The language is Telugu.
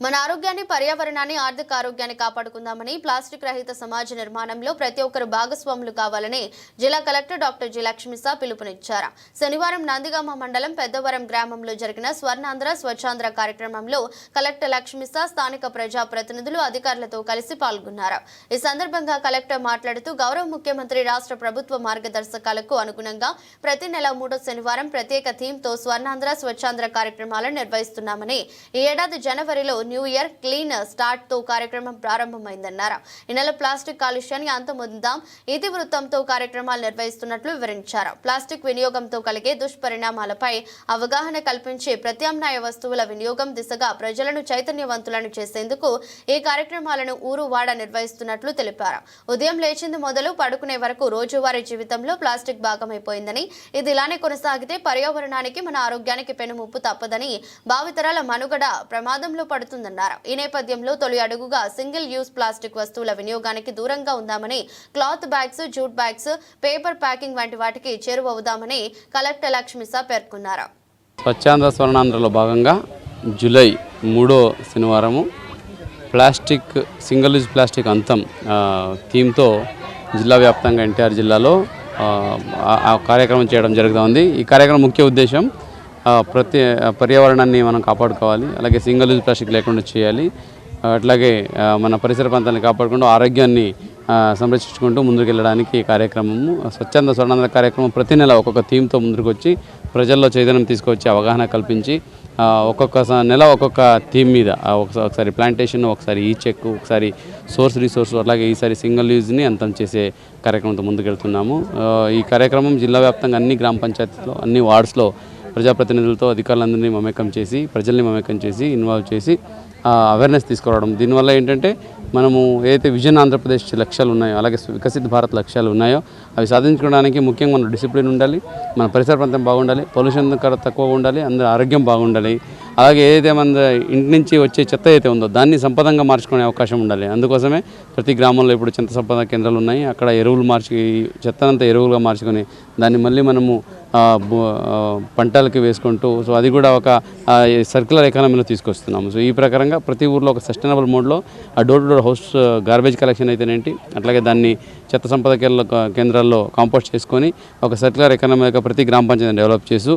మన ఆరోగ్యాన్ని, పర్యావరణాన్ని, ఆర్థిక ఆరోగ్యాన్ని కాపాడుకుందామని ప్లాస్టిక్ రహిత సమాజ నిర్మాణంలో ప్రతి ఒక్కరు భాగస్వాములు కావాలని జిల్లా కలెక్టర్ డాక్టర్ జి లక్ష్మీసా పిలుపునిచ్చారు. శనివారం నందిగామ మండలం పెద్దవరం గ్రామంలో జరిగిన స్వర్ణాంధ్ర స్వచ్ఛాంధ్ర కార్యక్రమంలో కలెక్టర్ లక్ష్మీసా స్థానిక ప్రజా ప్రతినిధులు అధికారులతో కలిసి పాల్గొన్నారు. ఈ సందర్భంగా కలెక్టర్ మాట్లాడుతూ గౌరవ ముఖ్యమంత్రి రాష్ట్ర ప్రభుత్వ మార్గదర్శకాలకు అనుగుణంగా ప్రతి నెల 3వ శనివారం ప్రత్యేక థీమ్తో స్వర్ణాంధ్ర స్వచ్ఛాంధ్ర కార్యక్రమాలను నిర్వహిస్తున్నామని, ఈ ఏడాది జనవరిలో న్యూ ఇయర్ క్లీన్ స్టార్ట్ తో కార్యక్రమం ప్రారంభమైందన్నారు. ఈ నెల ప్లాస్టిక్ కాలుష్యాన్ని అంతమొందుదాం ఇతివృత్తంతో కార్యక్రమాలు నిర్వహిస్తున్నట్లు వివరించారు. ప్లాస్టిక్ వినియోగంతో కలిగే దుష్పరిణామాలపై అవగాహన కల్పించి ప్రత్యామ్నాయ వస్తువుల వినియోగం దిశగా ప్రజలను చైతన్యవంతులను చేసేందుకు ఈ కార్యక్రమాలను ఊరు వాడ నిర్వహిస్తున్నట్లు తెలిపారు. ఉదయం లేచింది మొదలు పడుకునే వరకు రోజువారీ జీవితంలో ప్లాస్టిక్ భాగమైపోయిందని, ఇది ఇలానే కొనసాగితే పర్యావరణానికి, మన ఆరోగ్యానికి పెనుముప్పు తప్పదని, భావితరాల మనుగడ ప్రమాదంలో పడుతుందన్నారు. ఈ నేపథ్యంలో తొలి అడుగుగా సింగిల్ యూజ్ ప్లాస్టిక్ వస్తువుల వినియోగానికి దూరంగా ఉందామని, cloth bags, jute bags, paper packing వంటి వాటికి చేరువవుదామని కలెక్టర్ లక్ష్మీసా పేర్కొన్నారు. స్వచ్ఛాంధ్ర స్వర్ణాంధ్రలో భాగంగా జూలై 3వ శనివారము ప్లాస్టిక్ సింగిల్ యూజ్ ప్లాస్టిక్ అంతం థీమ్తో జిల్లా వ్యాప్తంగా ఎన్టీఆర్ జిల్లాలో ఆ కార్యక్రమం చేయడం జరుగుతుంది. ఈ కార్యక్రమం ముఖ్య ఉద్దేశం పర్యావరణాన్ని మనం కాపాడుకోవాలి, అలాగే సింగిల్ యూజ్ ప్లాస్టిక్ లేకుండా చేయాలి, అట్లాగే మన పరిసర ప్రాంతాన్ని కాపాడుకుంటూ ఆరోగ్యాన్ని సంరక్షించుకుంటూ ముందుకెళ్ళడానికి ఈ కార్యక్రమము స్వచ్ఛంద స్వర్ణాంధ్ర కార్యక్రమం ప్రతి నెల ఒక్కొక్క థీమ్తో ముందుకు వచ్చి ప్రజల్లో చైతన్యం తీసుకొచ్చి అవగాహన కల్పించి ఒక్కొక్క నెల ఒక్కొక్క థీమ్ మీద ఒకసారి ప్లాంటేషన్, ఒకసారి ఈ చెక్, ఒకసారి రిసోర్స్ అలాగే ఈసారి సింగిల్ యూజ్ని అంతం చేసే కార్యక్రమంతో ముందుకెళ్తున్నాము. ఈ కార్యక్రమం జిల్లా వ్యాప్తంగా అన్ని గ్రామ పంచాయతీలో, అన్ని వార్డ్స్లో ప్రజాప్రతినిధులతో అధికారులందరినీ మమేకం చేసి, ప్రజల్ని మమేకం చేసి, ఇన్వాల్వ్ చేసి అవేర్నెస్ తీసుకురావడం. దీనివల్ల ఏంటంటే మనము ఏదైతే విజన్ ఆంధ్రప్రదేశ్ లక్ష్యాలు ఉన్నాయో, అలాగే వికసిత్ భారత్ లక్ష్యాలు ఉన్నాయో అవి సాధించుకోవడానికి ముఖ్యంగా మన డిసిప్లిన్ ఉండాలి, మన పరిసర ప్రాంతం బాగుండాలి, పొల్యూషన్ తక్కువగా ఉండాలి, అందరి ఆరోగ్యం బాగుండాలి, అలాగే ఏదైతే మన ఇంటి నుంచి వచ్చే చెత్త అయితే ఉందో దాన్ని సంపదంగా మార్చుకునే అవకాశం ఉండాలి. అందుకోసమే ప్రతి గ్రామంలో ఇప్పుడు చెత్త సంపద కేంద్రాలు ఉన్నాయి. అక్కడ ఎరువులు చెత్తనంతా ఎరువులుగా మార్చుకొని దాన్ని మళ్ళీ మనము పంటలకి వేసుకుంటూ అది కూడా ఒక సర్క్యులర్ ఎకానమీలో తీసుకొస్తున్నాము. సో ఈ ప్రకారంగా ప్రతి ఊర్లో ఒక సస్టైనబుల్ మోడ్లో door to door house garbage collection అయితేనేంటి, అట్లాగే దాన్ని చెత్త సంపద కేంద్రాల్లో కాంపోస్ట్ చేసుకొని ఒక సర్క్యులర్ ఎకానమీగా ప్రతి గ్రామ పంచాయతీని డెవలప్ చేస్తూ